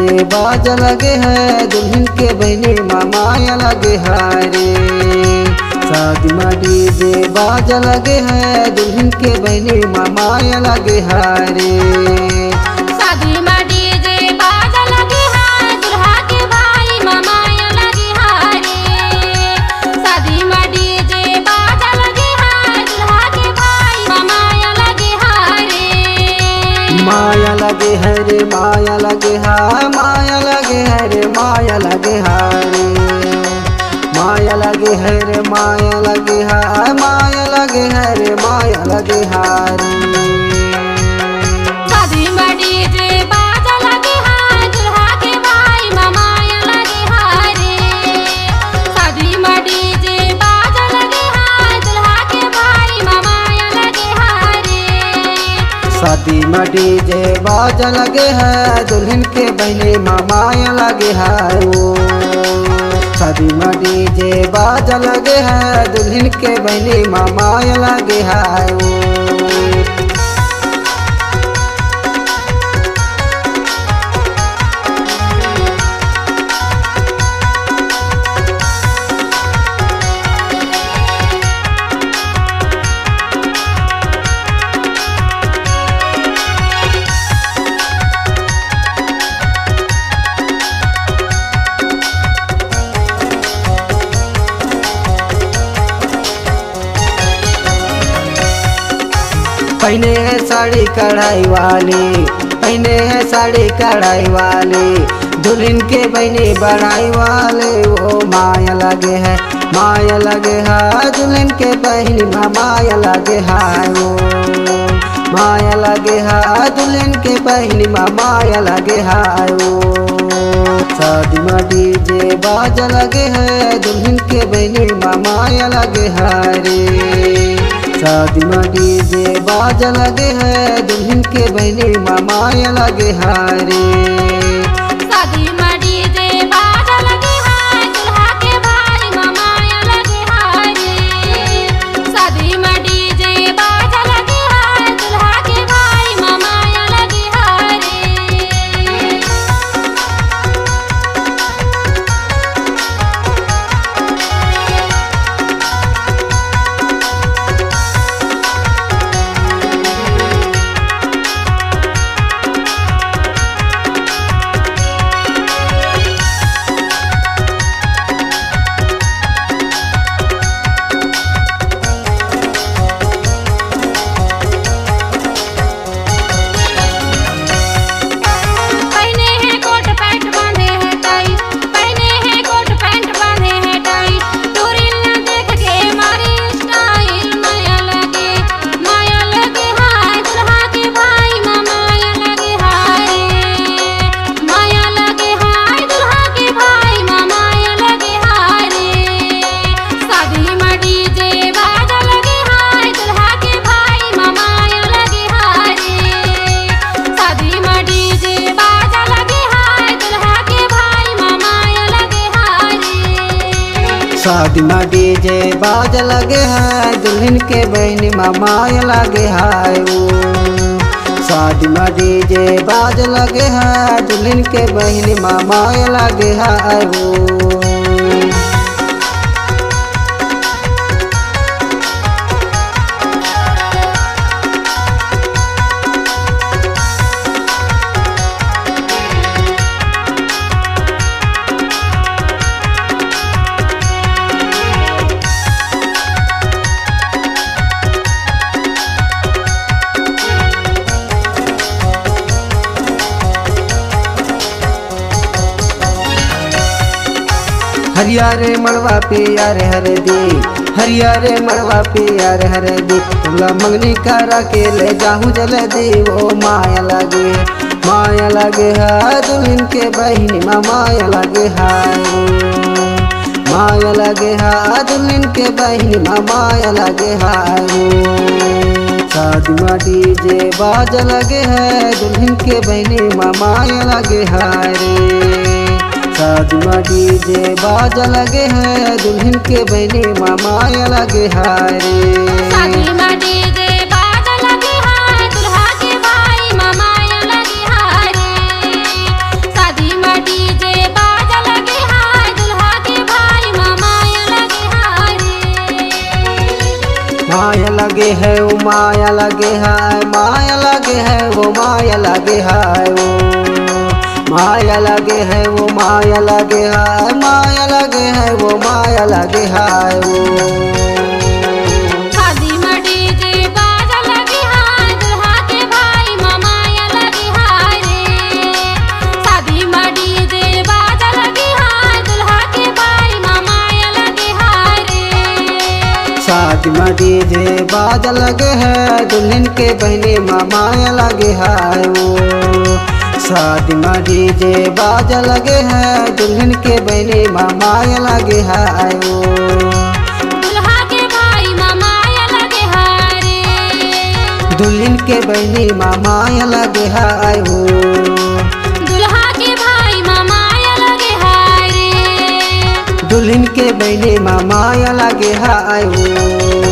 DJ बाजा लगे है दुल्हन के बहने मामाया लगे हारे। शादी में डीजे बाजा लगे है दुल्हन के बहने मामाया लगे हारे। शादी में डीजे बाजा लगे है दुल्हा के भाई मामाया लगे हारे। शादी में डीजे बाजा लगे है दुल्हा के भाई मामाया लगे हारे। माया लगे है रे माया लगे है माया लगे है रे माया लगे हारे। माया लगे है रे माया लगे है माया लगे है रे माया लगे हारे। शादी में डीजे बाजा लगे है दुल्हा के भाई मामाया लगे हारे। शादी में डीजे बाजा लगे है दुल्हा के भाई मामाया लगे हारे। शादी में डीजे बाजा लगे है दुल्हन के बहने मामाया लगे है। शादी में डीजे बाजा लगे है दुल्हन के बहने मामाया लगे है। पहने है साड़ी कढ़ाई वाली पहने है साड़ी कढ़ाई वाली दुल्हन के बहने बढ़ाई वाले वो माया लगे है माया लगे है दुल्हन के बहनी माया लगे है। वो माया लगे है दुल्हन के बहनी माया लगे है। वो शादी में डीजे बाजा लगे है दुल्हन के बहनी माया लगे है रे। शादी में डीजे बाजा लगे है दुल्हन के बहने मामाया लगे हारे। शादी में डीजे बाजा लगे है दुल्हा के भाई मामाया लगे हारे। शादी में डीजे बाजा लगे है दुल्हा के भाई मामाया लगे हारे। शादी में डीजे बाजा लगे है दुल्हन के बहनी मामाया लगे है। शादी में डीजे बाजा लगे है दुल्हन के बहनी मामाया लगे है। हरियारे मड़वा पे यार हरदी हरियारे मड़वा पे यार हरदी तुला मंगनी करा के ले जाहूँ जल्दी। वो माया लगे है दुल्हन के बहनी माया लगे है। माया लगे है दुल्हन के बहनी माया लगे है। शादी में डीजे बाजा लगे है दुल्हन के बहनी माया लगे है रे। शादी में डीजे बाजा लगे है दुल्हन के बहने मामाया लगे हारे। शादी में डीजे बाजा लगे है दुल्हा के भाई मामाया लगे हारे। शादी लगे है वो माया लगे है, माया लगे है वो माया लगे है वो माया लगे है वो माया लगे है, माया लगे है वो माया लगे है वो। शादी में डीजे बाजा लगे हाय दुल्हा के भाई माया लगे हाय रे। शादी में डीजे बाजा लगे हाय दुल्हा के भाई माया लगे हाय रे। शादी में डीजे बाजा लगे है दुल्हन के बहने माया लगे है वो। शादी में डीजे बाजा लगे है दुल्हन के बहने माया लगे है वो। दुल्हा के भाई माया लगे हाय रे। दुल्हन के बहने माया लगे है वो। दुल्हा के भाई माया लगे हाय रे। दुल्हन के बहने माया लगे है वो।